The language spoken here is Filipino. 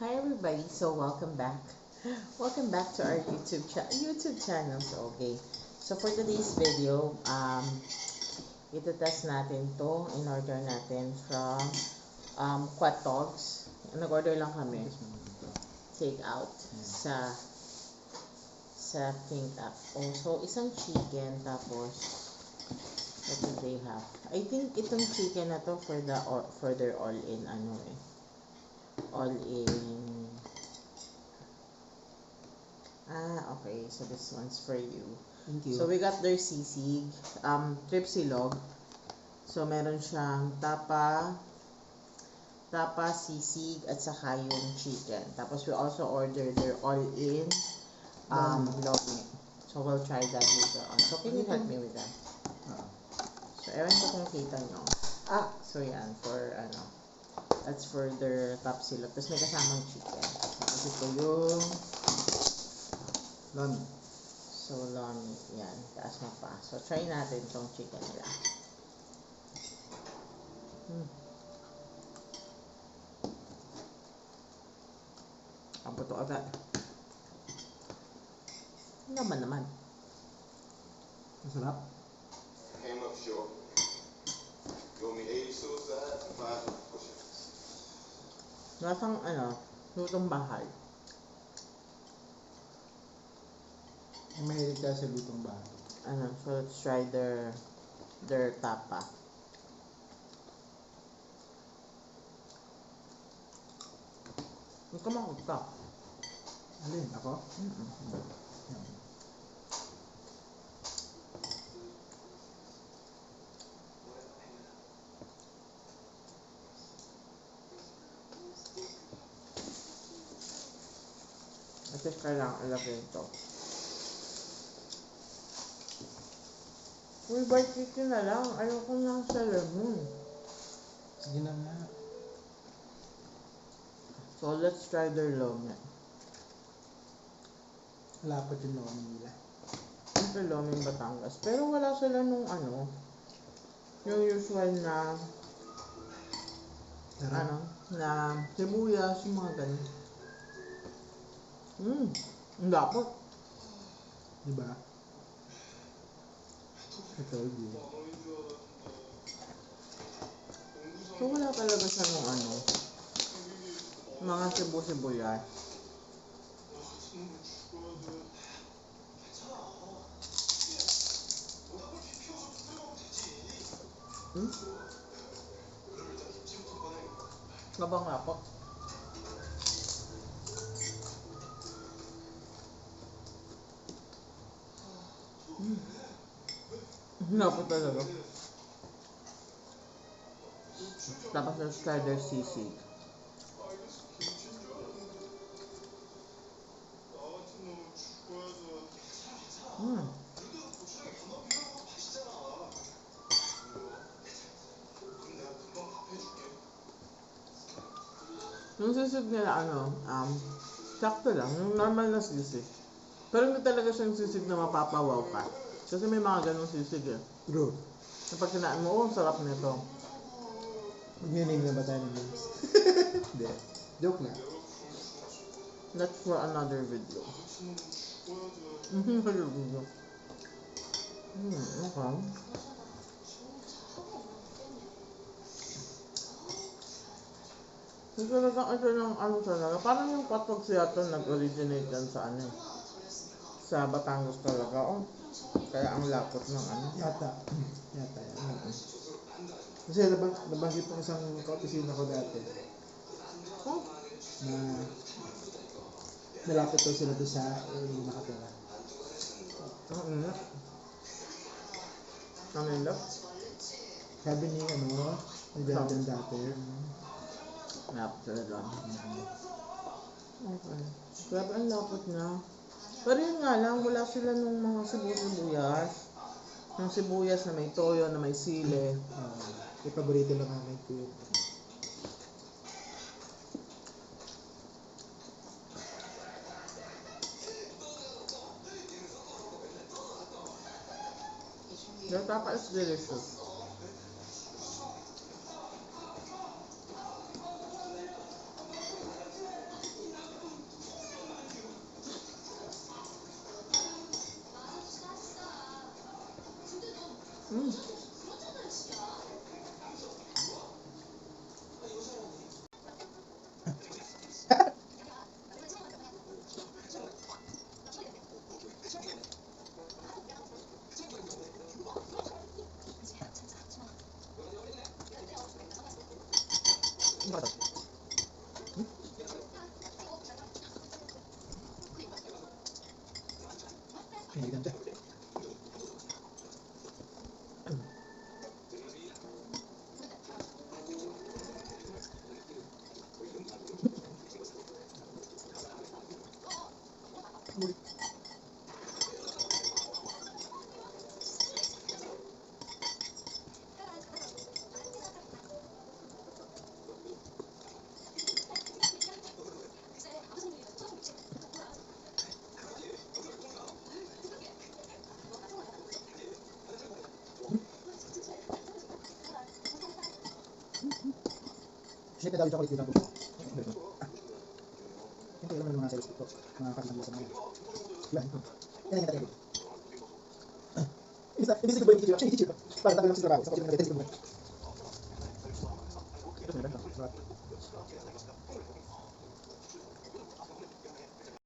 Hi everybody, so welcome back. Welcome back to our YouTube channel. So, okay. So for today's video, itetest natin to in order natin from Quad Talks. Nag-order lang kami. Take out sa Pink app. Also, isang chicken tapos what do they have? I think itong chicken na to for their all-in all-in. Okay. So this one's for you. Thank you. So we got their sisig, tripsilog. So meron siyang tapa, sisig, at saka yung chicken. Tapos we also ordered their all-in lomi. So we'll try that later on. So can you help me with that? So ewan ko kung kita nyo. So yan, that's for their tapsilog. Tapos may kasamang chicken. Tapos ito yung Lomi. so lomi. Yan, taas na pa. So try natin tong chicken nila. Ang puto agad. Naman. Masarap. Came up short. You owe me 80 suicide and 5 push-ups. Lasang lutong bahay. Mahilig ka sa lutong bahay. So let's try their tapa. Huwag ka makagka. Alin? Ako? At least kailangan ilagay ito. Uy, barbecue na lang. Ayoko na sa lemon. Sige na nga. So let's try their lomi. Malapot yung lomi nila. Ito loming Batangas. Pero wala sila nung yung usual na na sibuyas, yung mga ganun. Ang lapot. Diba? I told you. So wala talaga siya nung mga sibuyas. Labang lapot. Lapot talaga. Tapos let's try their sisig. Yung sisig nila sakto lang, yung normal na sisig. Pero hindi talaga siyang sisig na mapapawaw ka. Kasi may mga ganong sisig True. Kapag kinaan mo, sarap nito. Mag-name na ba tayo ng names? Hindi. Joke na. That's for another video. Another video. Okay. So talaga ito ng talaga. Parang yung patwag siya ito nag-originate yan sa Batangas talaga. Kaya ang lapot ng Yata yan. Kasi nabanggit ng isang kaopisina ko dati na nalapit daw sila doon sa nakatira. Ang inlap? Sabi ni ang dyan dati. Lapot talaga. Okay. Grabe ang lapot na. Pero yun nga lang, wala sila nung mga sibuyas. Yung sibuyas na may toyo, na may sili. Yung paborito lang namin ko yun. The tapa is delicious. Mm. Hindi ganda. Shake na daw yung chocolate dito. Siyempre, alam mo naman mga sales dito. Mga kapitang sa mga. Yan. Yan yung natin. Ibig ko ba yung teacher? Actually, teacher ko. Parang tagal lang sa trabaho. Sa kapitang natin, teacher ko ba? Ito,